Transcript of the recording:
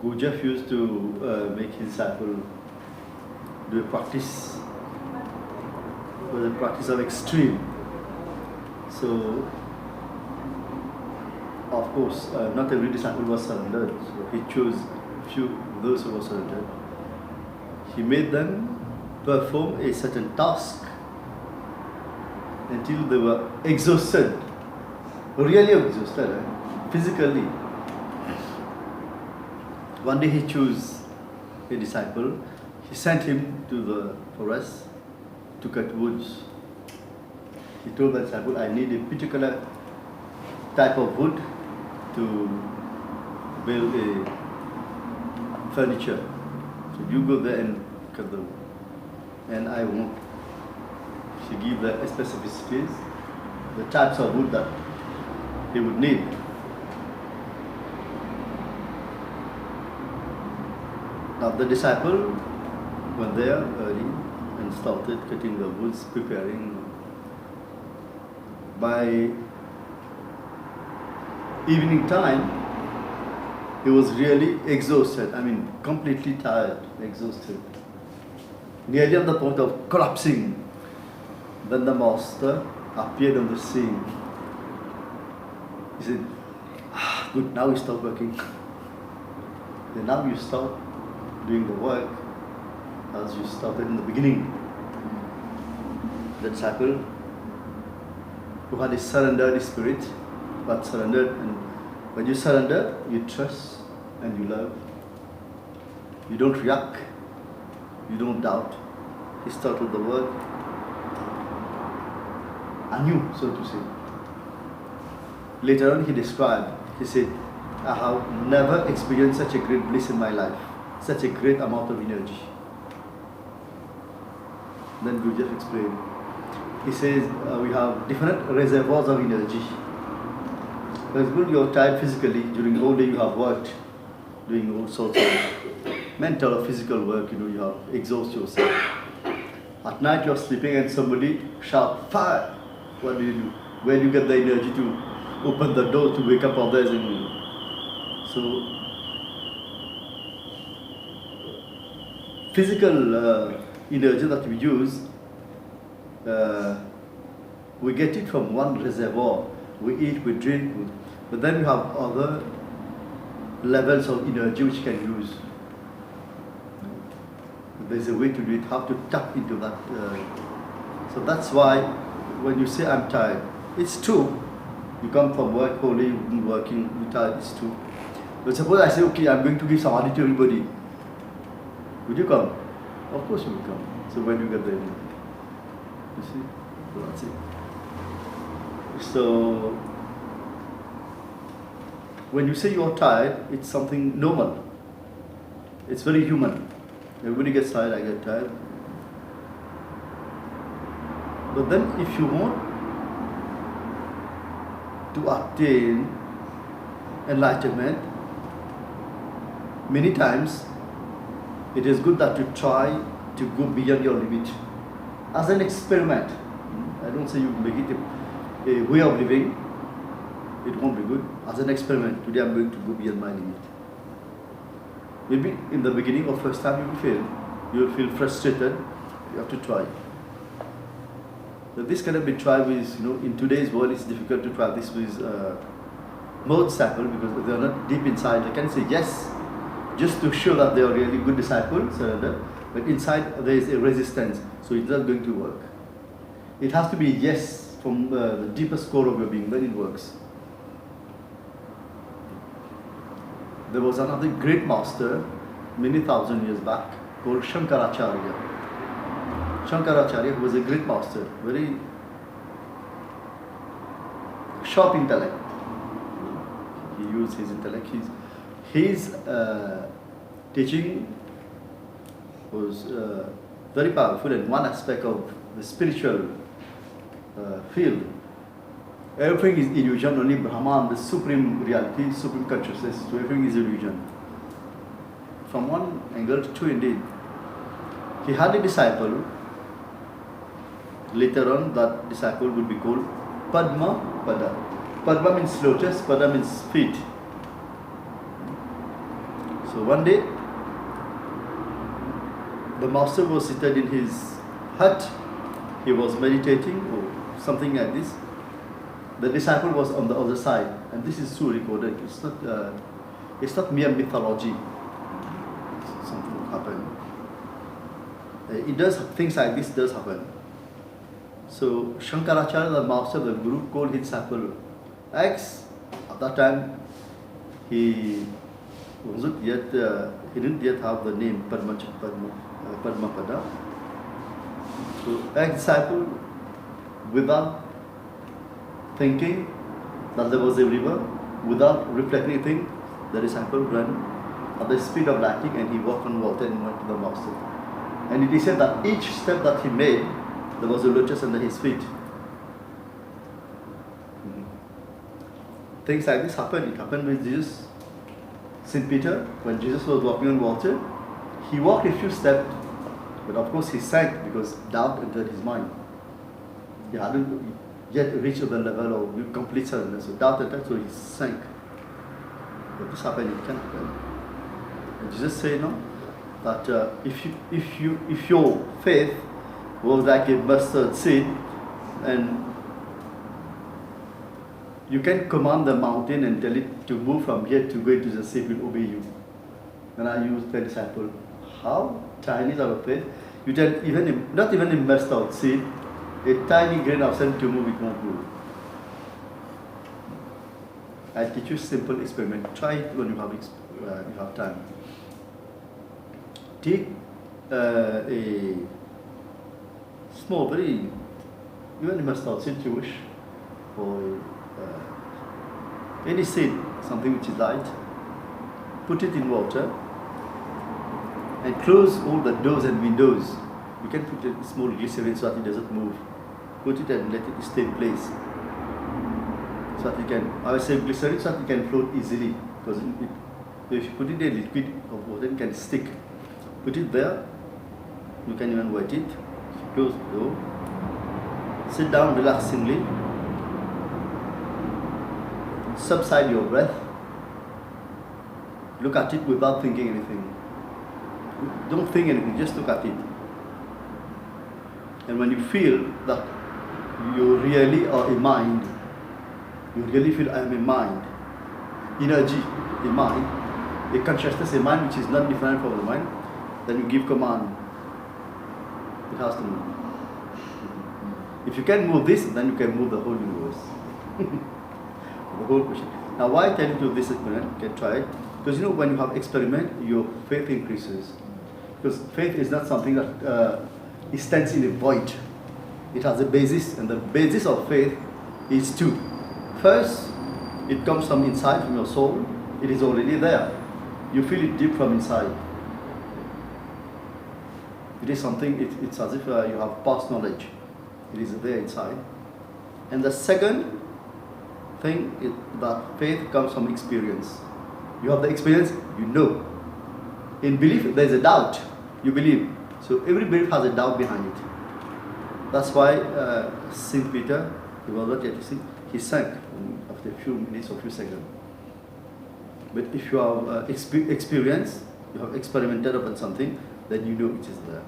Gurdjieff used to make his disciple do a practice. It was a practice of extreme. So, of course, not every disciple was surrendered. So he chose few those who were surrendered. He made them perform a certain task until they were exhausted, really exhausted, physically. One day he chose a disciple. He sent him to the forest to cut woods. He told the disciple, I need a particular type of wood to build a furniture. So you go there and cut the wood. And I won't. She give the specificities, the types of wood that he would need. Now the disciple went there early and started cutting the woods, preparing. By evening time, he was really exhausted, completely tired, exhausted. Nearly on the point of collapsing. Then the master appeared on the scene. He said, good, now you stop working. Then now you start doing the work as you started in the beginning. The disciple who had a surrendered spirit, but surrendered, and when you surrender, you trust and you love. You don't react, you don't doubt. He started the work anew, so to say. Later on he described, he said, I have never experienced such a great bliss in my life, such a great amount of energy. Then Gurdjieff explained. He says we have different reservoirs of energy. For example, you are tired physically, during the whole day you have worked, doing all sorts of mental or physical work, you have exhaust yourself. At night you are sleeping and somebody shout, fire! What do you do? Where do you get the energy to open the door to wake up others? So, physical energy that we use, we get it from one reservoir. We eat, we drink, but then we have other levels of energy which you can use. There's a way to do it, how to tap into that. So that's why when you say I'm tired, it's true. You come from work, wholly you've been working, you're tired, it's true. But suppose I say, okay, I'm going to give samadhi to everybody. Would you come? Of course you will come. So when you get the energy? You see? So that's it. So, when you say you're tired, it's something normal. It's very human. Everybody gets tired, I get tired. But then if you want to attain enlightenment, many times it is good that you try to go beyond your limit. As an experiment, I don't say you make it a way of living, it won't be good. As an experiment, today I'm going to go beyond my limit. Maybe in the beginning or first time you will fail. You will feel frustrated, you have to try. But this cannot be tried with, in today's world it's difficult to try this with more disciples because they are not deep inside. They can say yes, just to show that they are really good disciples, but inside there is a resistance, so it's not going to work. It has to be yes from the deepest core of your being, then it works. There was another great master many thousand years back called Shankaracharya. Shankaracharya was a great master, very sharp intellect. He used his intellect. His teaching was very powerful in one aspect of the spiritual field. Everything is illusion, only Brahman, the supreme reality, supreme consciousness, so everything is illusion. From one angle, true indeed. He had a disciple. Later on, that disciple would be called Padma Pada. Padma means lotus, Pada means feet. So one day, the master was seated in his hut. He was meditating or something like this. The disciple was on the other side, and this is true recorded. It's not mere mythology. Something happened. Things like this does happen. So Shankaracharya, the master, the guru, called his disciple X. At that time, he didn't yet have the name Padmapada. So ex-disciple, without thinking that there was a river, without reflecting anything, the disciple ran at the speed of lightning and he walked on water and went to the master. And it is said that each step that he made, there was a lotus under his feet. Things like this happened. It happened with Jesus. St. Peter, when Jesus was walking on water, he walked a few steps, but of course he sank because doubt entered his mind. He hadn't yet reached the level of complete surrender, so doubt entered, so he sank. But this happened, it can happen. And Jesus said, no, that if your faith was like a mustard seed, and you can command the mountain and tell it to move from here to go into the sea, it will obey you. And I used the disciple, how tiny is our faith? You tell not even a mustard seed, a tiny grain of sand to move, it won't move. I'll teach you a simple experiment. Try it when you have time. Take a small, very, even a mustard seed you wish, or any seed, something which is light, put it in water and close all the doors and windows. You can put a small glycerin so that it doesn't move. Put it and let it stay in place. So that it can, I will say glycerin so that it can float easily. Because if you put it in a liquid of water, it can stick. Put it there, you can even wet it, close the door, sit down relaxingly, subside your breath, look at it without thinking anything. Don't think anything, just look at it. And when you feel that you really are a mind, you really feel I am a mind, energy, a mind, a consciousness, a mind which is not different from the mind, then you give command. It has to move. If you can move this, then you can move the whole universe. The whole question. Now why I tell you to this experiment, you can try it. Because when you have experiment, your faith increases. Because faith is not something that it stands in a void. It has a basis, and the basis of faith is two. First, it comes from inside, from your soul. It is already there. You feel it deep from inside. It is something, it's as if you have past knowledge. It is there inside. And the second thing is that faith comes from experience. You have the experience, you know. In belief, there is a doubt. You believe. So every belief has a doubt behind it. That's why St. Peter, he was not yet to see, he sank after a few minutes or few seconds. But if you have experience, you have experimented upon something, then you know it is there.